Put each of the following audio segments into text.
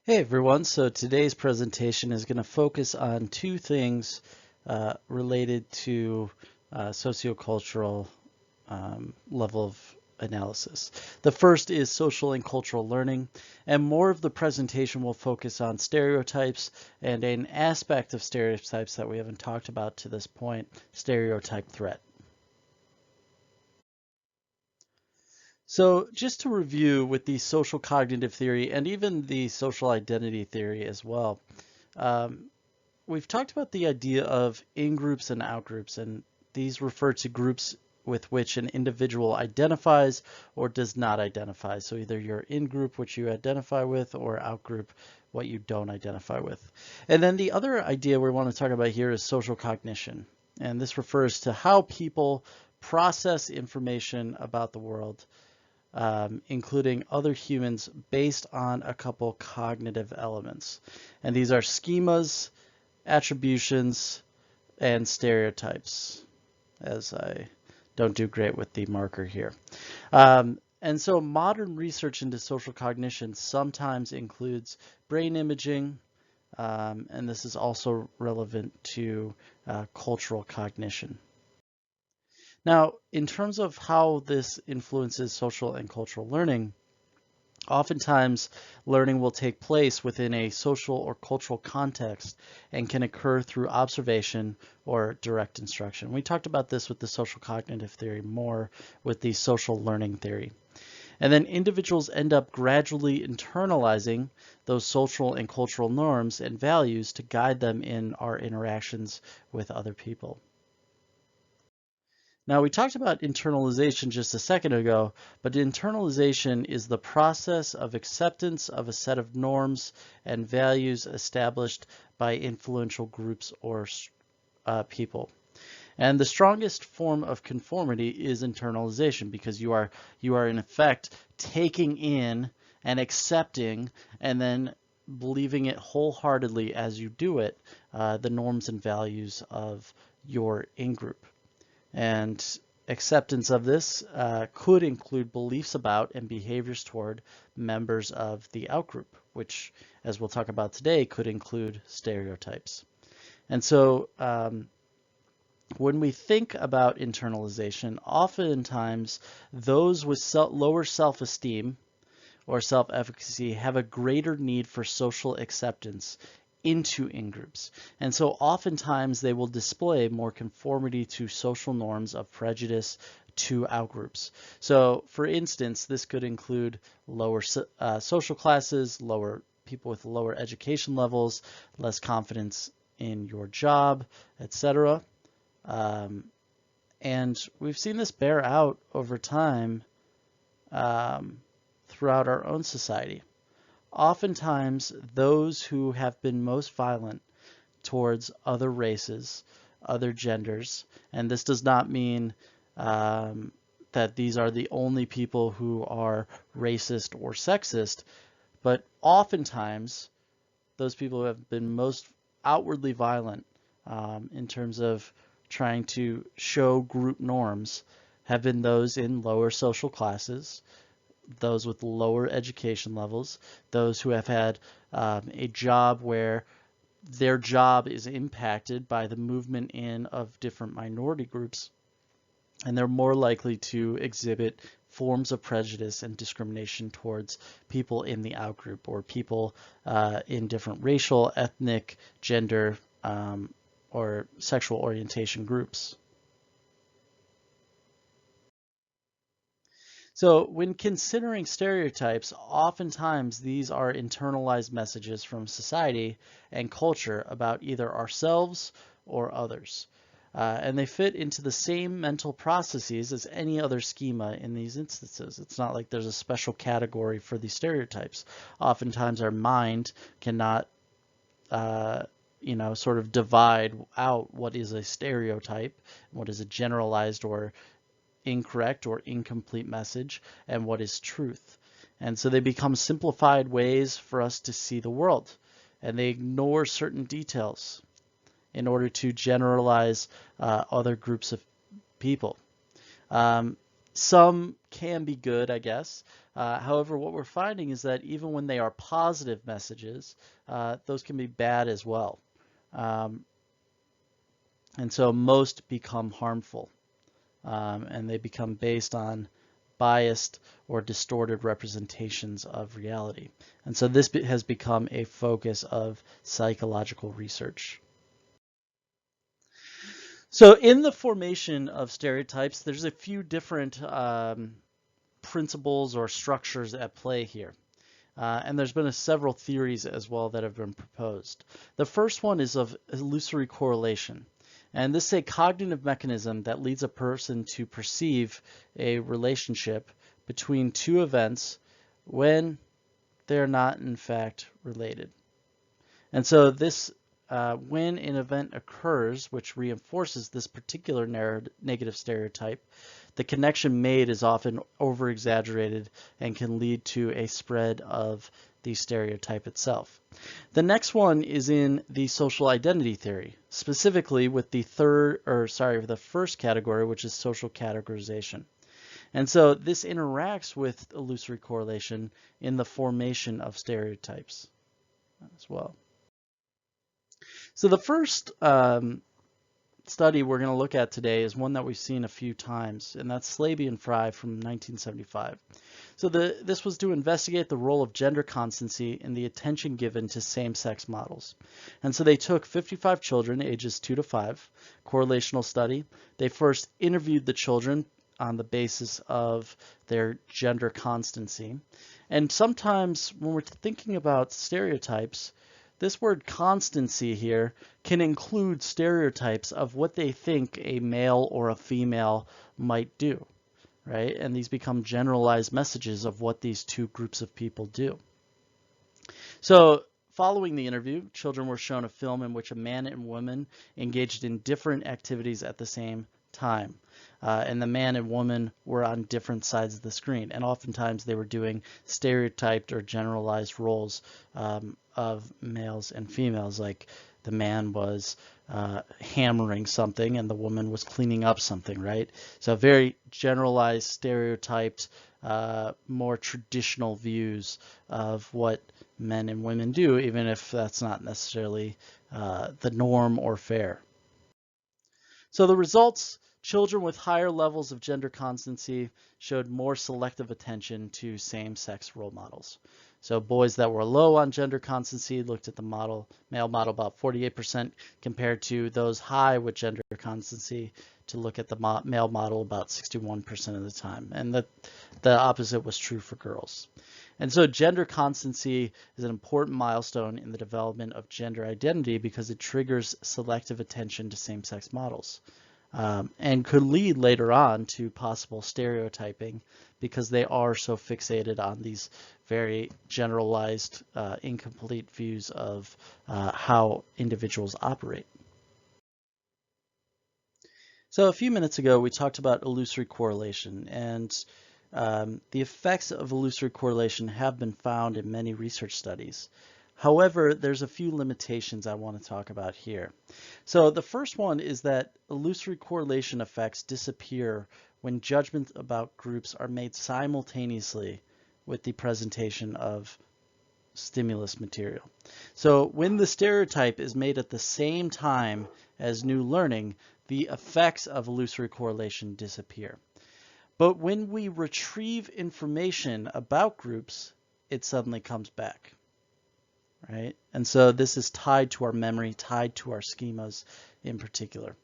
Hey everyone, so today's presentation is going to focus on two things related to sociocultural level of analysis. The first is social and cultural learning, and more of the presentation will focus on stereotypes and an aspect of stereotypes that we haven't talked about to this point, stereotype threat. So just to review with the social cognitive theory and even the social identity theory as well, um, we've talked about the idea of in-groups and out-groups, and these refer to groups with which an individual identifies or does not identify. So either you're in-group, which you identify with, or out-group, what you don't identify with. And then the other idea we want to talk about here is social cognition. And this refers to how people process information about the world, including other humans, based on a couple cognitive elements. And these are schemas, attributions, and stereotypes, as I don't do great with the marker here. And so modern research into social cognition sometimes includes brain imaging, and this is also relevant to cultural cognition. Now, in terms of how this influences social and cultural learning, oftentimes, learning will take place within a social or cultural context and can occur through observation or direct instruction. We talked about this with the social cognitive theory, more with the social learning theory. And then individuals end up gradually internalizing those social and cultural norms and values to guide them in our interactions with other people. Now, we talked about internalization just a second ago, but internalization is the process of acceptance of a set of norms and values established by influential groups or people. And the strongest form of conformity is internalization, because you are in effect taking in and accepting and then believing it wholeheartedly as you do it, the norms and values of your in-group. And acceptance of this could include beliefs about and behaviors toward members of the outgroup, which, as we'll talk about today, could include stereotypes. And so when we think about internalization, oftentimes those with lower self-esteem or self-efficacy have a greater need for social acceptance into in-groups. And so oftentimes they will display more conformity to social norms of prejudice to outgroups. So for instance, this could include lower social classes, lower people with lower education levels, less confidence in your job, etc. And we've seen this bear out over time throughout our own society. Oftentimes, those who have been most violent towards other races, other genders, and this does not mean that these are the only people who are racist or sexist, but oftentimes those people who have been most outwardly violent in terms of trying to show group norms have been those in lower social classes, those with lower education levels, those who have had a job where their job is impacted by the movement in of different minority groups, and they're more likely to exhibit forms of prejudice and discrimination towards people in the outgroup or people in different racial, ethnic, gender, or sexual orientation groups. So when considering stereotypes, oftentimes these are internalized messages from society and culture about either ourselves or others. And they fit into the same mental processes as any other schema in these instances. It's not like there's a special category for these stereotypes. Oftentimes our mind cannot sort of divide out what is a stereotype, what is a generalized or incorrect or incomplete message, and what is truth. And so they become simplified ways for us to see the world, and they ignore certain details in order to generalize other groups of people. Some can be good, I guess. However, what we're finding is that even when they are positive messages, those can be bad as well. Um, and so most become harmful, and they become based on biased or distorted representations of reality. And so this has become a focus of psychological research. So in the formation of stereotypes, there's a few different principles or structures at play here. And there's been several theories as well that have been proposed. The first one is of illusory correlation. And this is a cognitive mechanism that leads a person to perceive a relationship between two events when they're not in fact related. And so this, when an event occurs which reinforces this particular negative stereotype, the connection made is often over-exaggerated and can lead to a spread of the stereotype itself. The next one is in the social identity theory, specifically with the first category, which is social categorization. And so this interacts with illusory correlation in the formation of stereotypes as well. So the first study we're going to look at today is one that we've seen a few times, and that's Slaby and Frey from 1975. So this was to investigate the role of gender constancy in the attention given to same-sex models. And so they took 55 children, ages 2 to 5, correlational study. They first interviewed the children on the basis of their gender constancy. And sometimes when we're thinking about stereotypes, this word constancy here can include stereotypes of what they think a male or a female might do, right? And these become generalized messages of what these two groups of people do. So following the interview, children were shown a film in which a man and woman engaged in different activities at the same time. And the man and woman were on different sides of the screen. And oftentimes they were doing stereotyped or generalized roles of males and females, like the man was hammering something and the woman was cleaning up something, right? So very generalized, stereotyped, more traditional views of what men and women do, even if that's not necessarily the norm or fair. So the results, children with higher levels of gender constancy showed more selective attention to same-sex role models. So boys that were low on gender constancy looked at the male model about 48% compared to those high with gender constancy to look at the male model about 61% of the time. And the opposite was true for girls. And so gender constancy is an important milestone in the development of gender identity because it triggers selective attention to same-sex models. And could lead later on to possible stereotyping because they are so fixated on these very generalized, incomplete views of how individuals operate. So a few minutes ago, we talked about illusory correlation, and the effects of illusory correlation have been found in many research studies. However, there's a few limitations I want to talk about here. So the first one is that illusory correlation effects disappear when judgments about groups are made simultaneously with the presentation of stimulus material. So when the stereotype is made at the same time as new learning, the effects of illusory correlation disappear. But when we retrieve information about groups, it suddenly comes back. Right? And so this is tied to our memory, tied to our schemas in particular.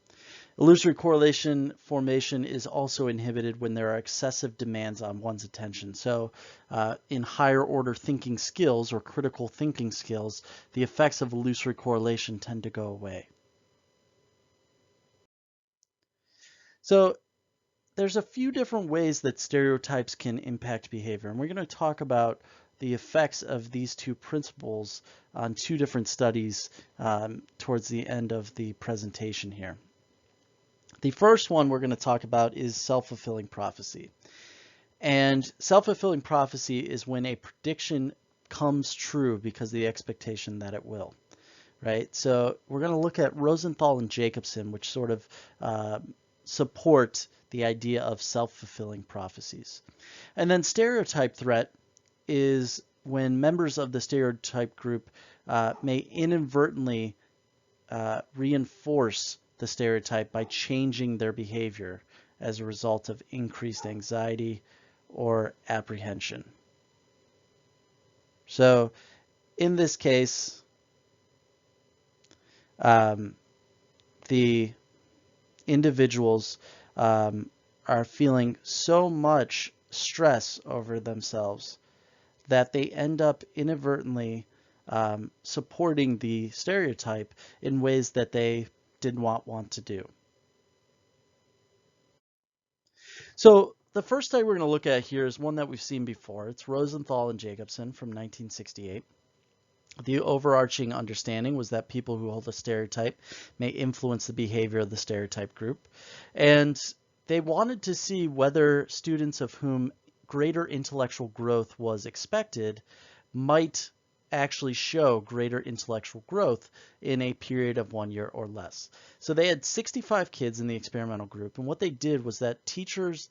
Illusory correlation formation is also inhibited when there are excessive demands on one's attention. So in higher order thinking skills or critical thinking skills, the effects of illusory correlation tend to go away. So there's a few different ways that stereotypes can impact behavior, and we're going to talk about the effects of these two principles on two different studies towards the end of the presentation here. The first one we're going to talk about is self-fulfilling prophecy. And self-fulfilling prophecy is when a prediction comes true because of the expectation that it will. Right? So we're going to look at Rosenthal and Jacobson, which sort of support the idea of self-fulfilling prophecies. And then stereotype threat is when members of the stereotype group may inadvertently reinforce the stereotype by changing their behavior as a result of increased anxiety or apprehension. So in this case, the individuals are feeling so much stress over themselves that they end up inadvertently supporting the stereotype in ways that they did not want to do. So the first study we're going to look at here is one that we've seen before. It's Rosenthal and Jacobson from 1968. The overarching understanding was that people who hold a stereotype may influence the behavior of the stereotype group. And they wanted to see whether students of whom greater intellectual growth was expected might actually show greater intellectual growth in a period of 1 year or less. So they had 65 kids in the experimental group, and what they did was that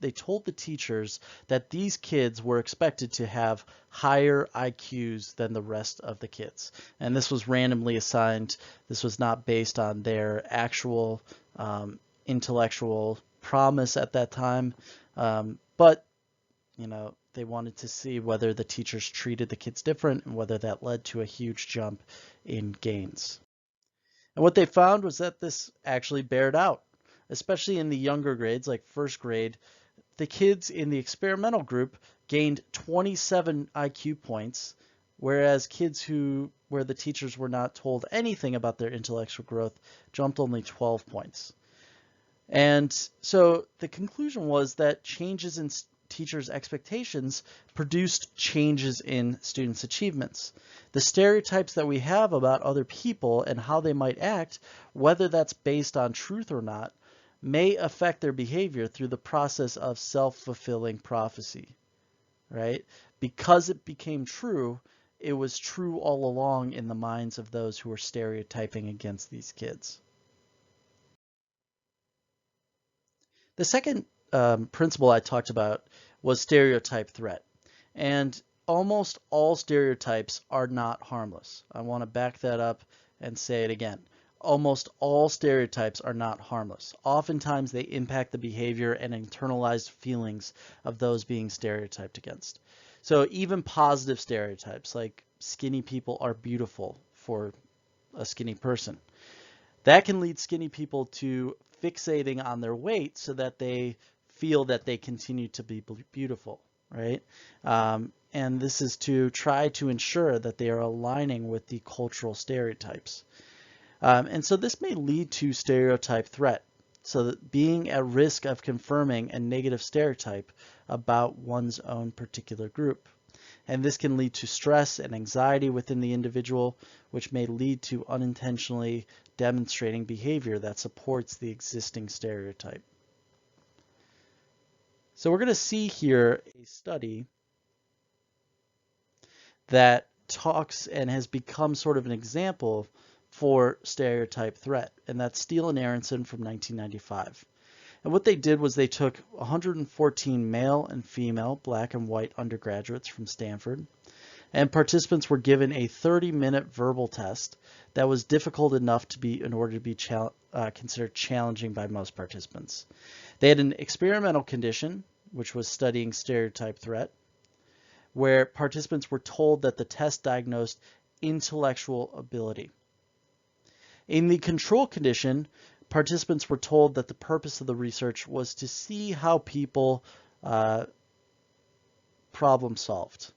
they told the teachers that these kids were expected to have higher IQs than the rest of the kids. And this was randomly assigned. This was not based on their actual intellectual promise at that time, but they wanted to see whether the teachers treated the kids different and whether that led to a huge jump in gains. And what they found was that this actually bared out, especially in the younger grades, like first grade. The kids in the experimental group gained 27 IQ points, whereas kids where the teachers were not told anything about their intellectual growth jumped only 12 points. And so the conclusion was that changes in teachers' expectations produced changes in students' achievements. The stereotypes that we have about other people and how they might act, whether that's based on truth or not, may affect their behavior through the process of self-fulfilling prophecy, right? Because it became true, it was true all along in the minds of those who were stereotyping against these kids. The second principle I talked about was stereotype threat. And almost all stereotypes are not harmless. I want to back that up and say it again. Almost all stereotypes are not harmless. Oftentimes they impact the behavior and internalized feelings of those being stereotyped against. So even positive stereotypes like skinny people are beautiful for a skinny person, that can lead skinny people to fixating on their weight so that they feel that they continue to be beautiful, right? And this is to try to ensure that they are aligning with the cultural stereotypes. And so this may lead to stereotype threat, so that being at risk of confirming a negative stereotype about one's own particular group. And this can lead to stress and anxiety within the individual, which may lead to unintentionally demonstrating behavior that supports the existing stereotype. So we're going to see here a study that talks and has become sort of an example for stereotype threat, and that's Steele and Aronson from 1995. And what they did was they took 114 male and female black and white undergraduates from Stanford, and participants were given a 30-minute verbal test that was difficult enough to be in order to be considered challenging by most participants. They had an experimental condition, which was studying stereotype threat, where participants were told that the test diagnosed intellectual ability. In the control condition, participants were told that the purpose of the research was to see how people problem solved.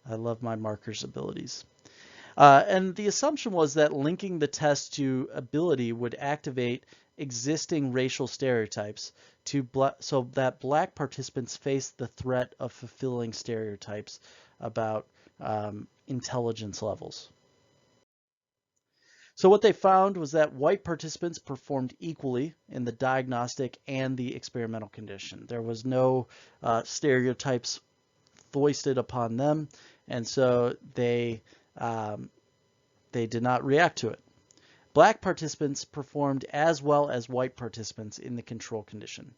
I love my markers abilities. And the assumption was that linking the test to ability would activate existing racial stereotypes so that black participants faced the threat of fulfilling stereotypes about intelligence levels. So what they found was that white participants performed equally in the diagnostic and the experimental condition. There was no stereotypes foisted upon them, and so they did not react to it. Black participants performed as well as white participants in the control condition.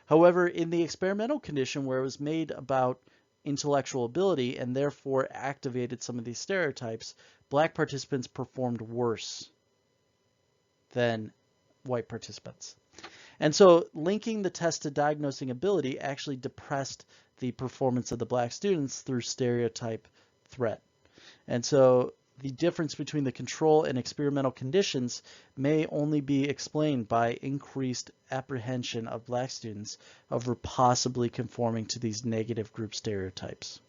However, in the experimental condition where it was made about intellectual ability and therefore activated some of these stereotypes, black participants performed worse than white participants. And so linking the test to diagnosing ability actually depressed the performance of the black students through stereotype threat. And so the difference between the control and experimental conditions may only be explained by increased apprehension of black students over possibly conforming to these negative group stereotypes.